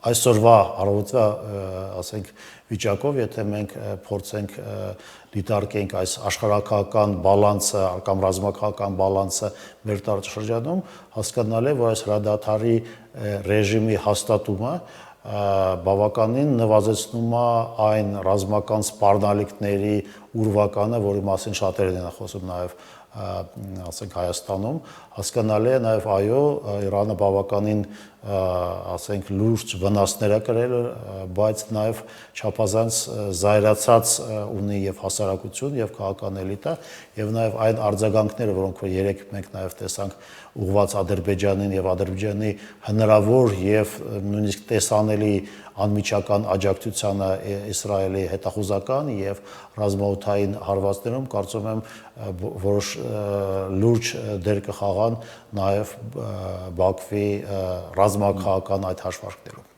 այսօրվա առավոտվա ասենք վիճակով, եթե մենք փորձենք դիտարկենք այս աշխարհակահական բալանսը կամ ռազմաքաղաքական բալանսը մեր տարածաշրջանում, հասկանալ է, որ այս հրադադարի ռեժիմի հաստատումը բավականին նվազեցնում է այն ռազմական սպառնալիքների ուրվականը, որի մասին շատերն են խոսում նաև ասենք Հայաստանում, հասկանալի է նաև այո, Իրանը բավականին ասենք լուրջ վնասներ է կրել, բայց նաև չափազանց զայրացած ունի եւ հասարակություն եւ քաղաքական էլիտա եւ նաև այն արձագանքները, որոնք որ երեք մենք նաև տեսանք ուղղված Ադրբեջանին եւ Ադրբեջանի հնարավոր եւ նույնիսկ տեսանելի անմիջական աջակցությանը Իսրայելի հետախուզական եւ ռազմաօդային հարվածներում, կարծում եմ որոշ լուրջ դեր կխաղան նաև Բաքվի ռազմաքաղաքական այդ հաշվարկներում։